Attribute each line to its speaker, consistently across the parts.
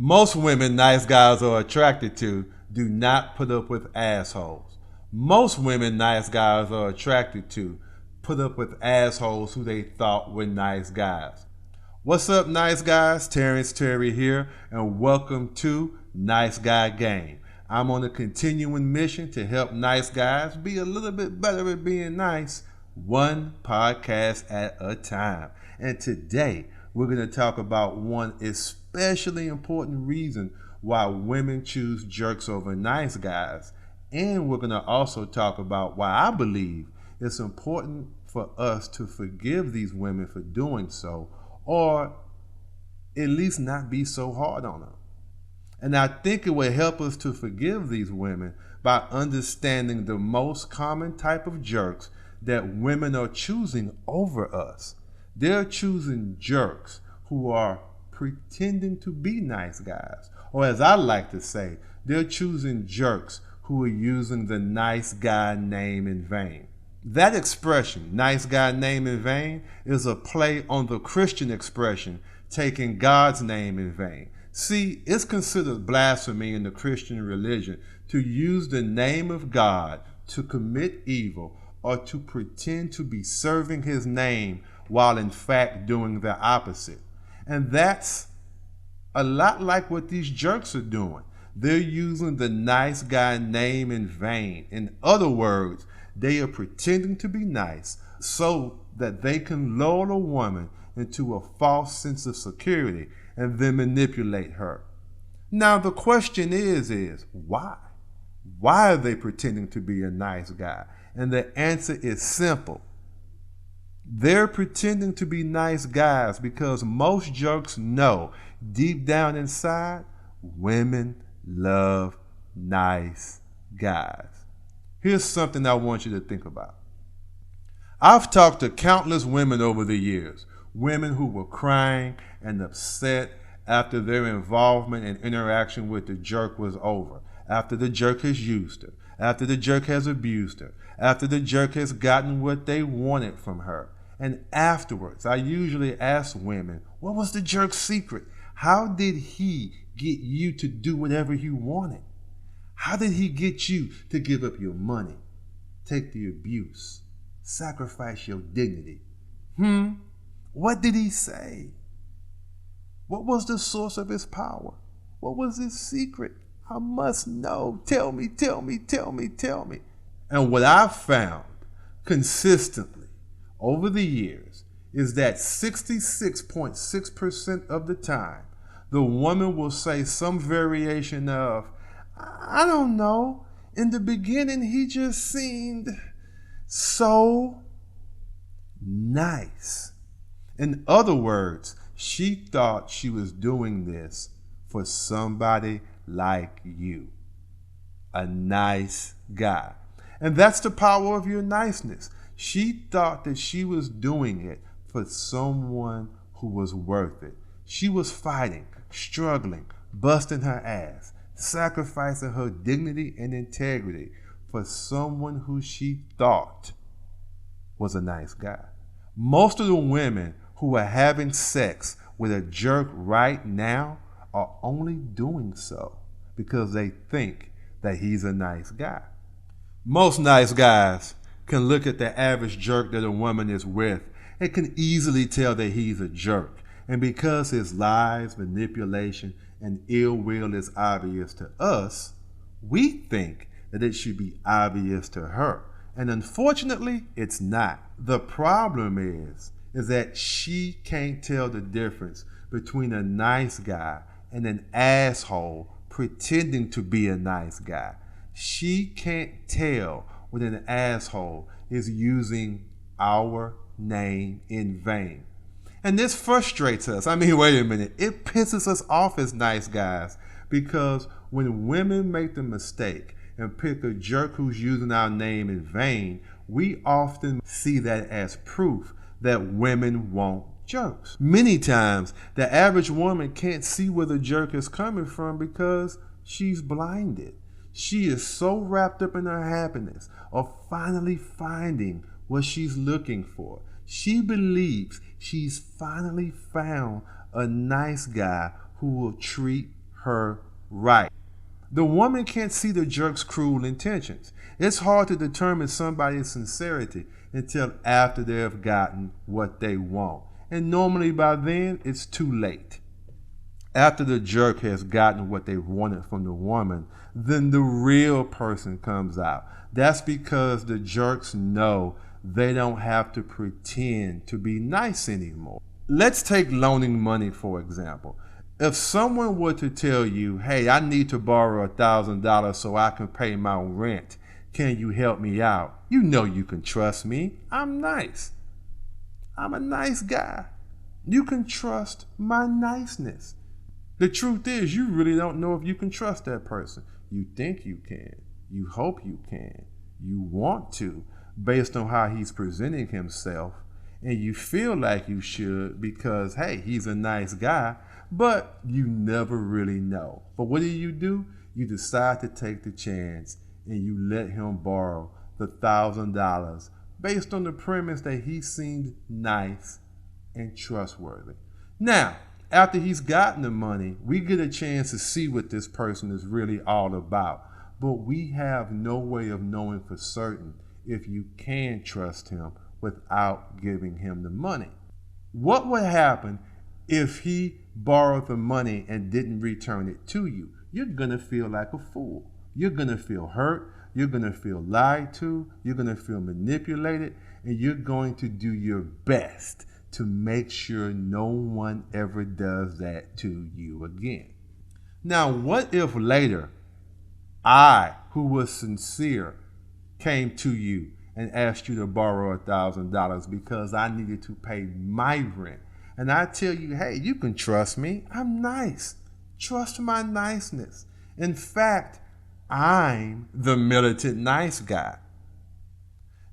Speaker 1: Most women nice guys are attracted to do not put up with assholes. Most women nice guys are attracted to put up with assholes who they thought were nice guys. What's up, nice guys? Terrence Terry here, and welcome to Nice Guy Game. I'm on a continuing mission to help nice guys be a little bit better at being nice, one podcast at a time. And today, we're going to talk about one especially important reason why women choose jerks over nice guys. And we're going to also talk about why I believe it's important for us to forgive these women for doing so, or at least not be so hard on them. And I think it will help us to forgive these women by understanding the most common type of jerks that women are choosing over us. They're choosing jerks who are pretending to be nice guys. Or as I like to say, they're choosing jerks who are using the nice guy name in vain. That expression, nice guy name in vain, is a play on the Christian expression, taking God's name in vain. See, it's considered blasphemy in the Christian religion to use the name of God to commit evil or to pretend to be serving his name while in fact doing the opposite. And that's a lot like what these jerks are doing. They're using the nice guy name in vain. In other words, they are pretending to be nice so that they can lull a woman into a false sense of security and then manipulate her. Now the question is why? Why are they pretending to be a nice guy? And the answer is simple. They're pretending to be nice guys because most jerks know deep down inside, women love nice guys. Here's something I want you to think about. I've talked to countless women over the years, women who were crying and upset after their involvement and interaction with the jerk was over, after the jerk has used her, after the jerk has abused her, after the jerk has gotten what they wanted from her. And afterwards, I usually ask women, what was the jerk's secret? How did he get you to do whatever he wanted? How did he get you to give up your money, take the abuse, sacrifice your dignity? What did he say? What was the source of his power? What was his secret? I must know. Tell me, tell me, tell me, tell me. And what I've found consistently over the years is that 66.6% of the time, the woman will say some variation of, I don't know, in the beginning he just seemed so nice. In other words, she thought she was doing this for somebody like you, a nice guy. And that's the power of your niceness. She thought that she was doing it for someone who was worth it. She was fighting, struggling, busting her ass, sacrificing her dignity and integrity for someone who she thought was a nice guy. Most of the women who are having sex with a jerk right now are only doing so because they think that he's a nice guy. Most nice guys can look at the average jerk that a woman is with and can easily tell that he's a jerk. And because his lies, manipulation, and ill will is obvious to us, we think that it should be obvious to her. And unfortunately, it's not. The problem is that she can't tell the difference between a nice guy and an asshole pretending to be a nice guy. She can't tell when an asshole is using our name in vain. And this frustrates us. I mean, wait a minute. It pisses us off as nice guys because when women make the mistake and pick a jerk who's using our name in vain, we often see that as proof that women want jerks. Many times, the average woman can't see where the jerk is coming from because she's blinded. She is so wrapped up in her happiness of finally finding what she's looking for. She believes she's finally found a nice guy who will treat her right. The woman can't see the jerk's cruel intentions. It's hard to determine somebody's sincerity until after they have gotten what they want. And normally by then, it's too late. After the jerk has gotten what they wanted from the woman, then the real person comes out. That's because the jerks know they don't have to pretend to be nice anymore. Let's take loaning money, for example. If someone were to tell you, hey, I need to borrow $1,000 so I can pay my rent, can you help me out? You know you can trust me. I'm nice. I'm a nice guy. You can trust my niceness. The truth is, you really don't know if you can trust that person. You think you can. You hope you can. You want to, based on how he's presenting himself. And you feel like you should because, hey, he's a nice guy, but you never really know. But what do? You decide to take the chance and you let him borrow the $1,000 based on the premise that he seemed nice and trustworthy. Now, after he's gotten the money, we get a chance to see what this person is really all about. But we have no way of knowing for certain if you can trust him without giving him the money. What would happen if he borrowed the money and didn't return it to you? You're going to feel like a fool. You're going to feel hurt. You're going to feel lied to. You're going to feel manipulated. And you're going to do your best to make sure no one ever does that to you again. Now, what if later I, who was sincere, came to you and asked you to borrow $1,000 because I needed to pay my rent? And I tell you, hey, you can trust me. I'm nice. Trust my niceness. In fact, I'm the militant nice guy.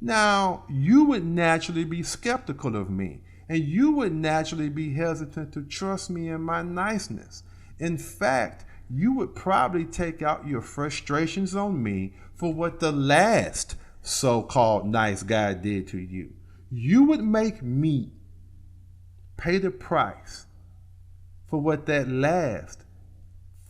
Speaker 1: Now, you would naturally be skeptical of me, and you would naturally be hesitant to trust me and my niceness. In fact, you would probably take out your frustrations on me for what the last so-called nice guy did to you. You would make me pay the price for what that last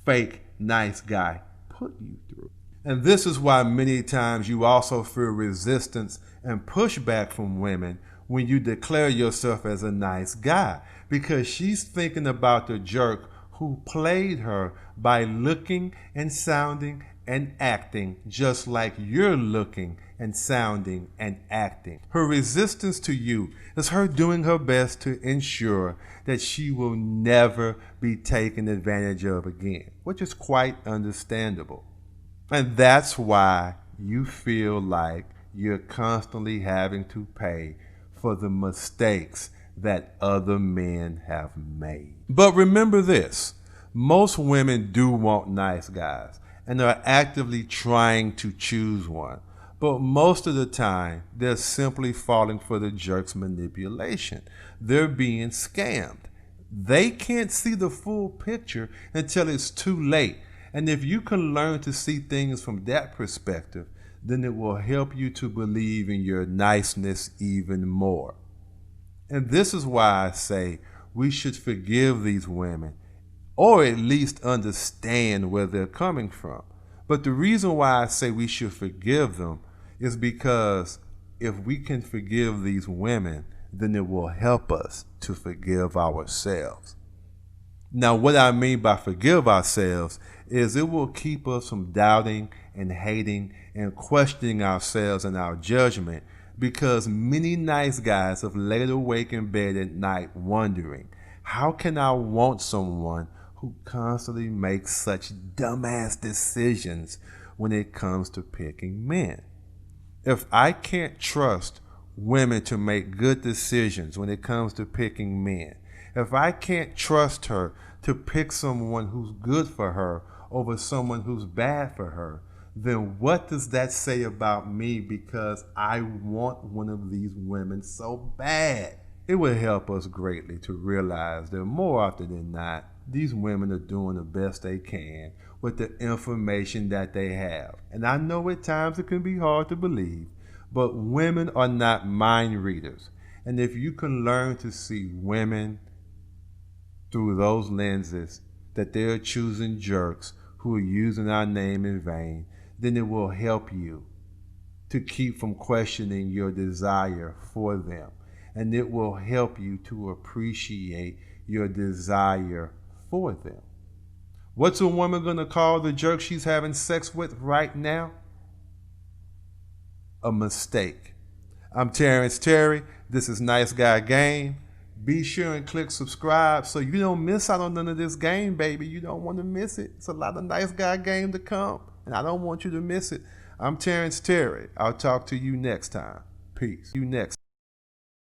Speaker 1: fake nice guy put you through. And this is why many times you also feel resistance and pushback from women when you declare yourself as a nice guy, because she's thinking about the jerk who played her by looking and sounding and acting just like you're looking and sounding and acting. Her resistance to you is her doing her best to ensure that she will never be taken advantage of again, which is quite understandable. And that's why you feel like you're constantly having to pay for the mistakes that other men have made. But remember this, most women do want nice guys and are actively trying to choose one. But most of the time, they're simply falling for the jerk's manipulation. They're being scammed. They can't see the full picture until it's too late. And if you can learn to see things from that perspective, then it will help you to believe in your niceness even more. And this is why I say we should forgive these women, or at least understand where they're coming from. But the reason why I say we should forgive them is because if we can forgive these women, then it will help us to forgive ourselves. Now, what I mean by forgive ourselves is it will keep us from doubting and hating and questioning ourselves and our judgment, because many nice guys have laid awake in bed at night wondering, how can I want someone who constantly makes such dumbass decisions when it comes to picking men? If I can't trust women to make good decisions when it comes to picking men, if I can't trust her to pick someone who's good for her over someone who's bad for her, then what does that say about me because I want one of these women so bad? It would help us greatly to realize that more often than not, these women are doing the best they can with the information that they have. And I know at times it can be hard to believe, but women are not mind readers. And if you can learn to see women through those lenses, that they're choosing jerks who are using our name in vain, then it will help you to keep from questioning your desire for them. And it will help you to appreciate your desire for them. What's a woman going to call the jerk she's having sex with right now? A mistake. I'm Terrence Terry. This is Nice Guy Game. Be sure and click subscribe so you don't miss out on none of this game, baby. You don't want to miss it. It's a lot of Nice Guy Game to come, and I don't want you to miss it. I'm Terrence Terry. I'll talk to you next time. Peace. You next.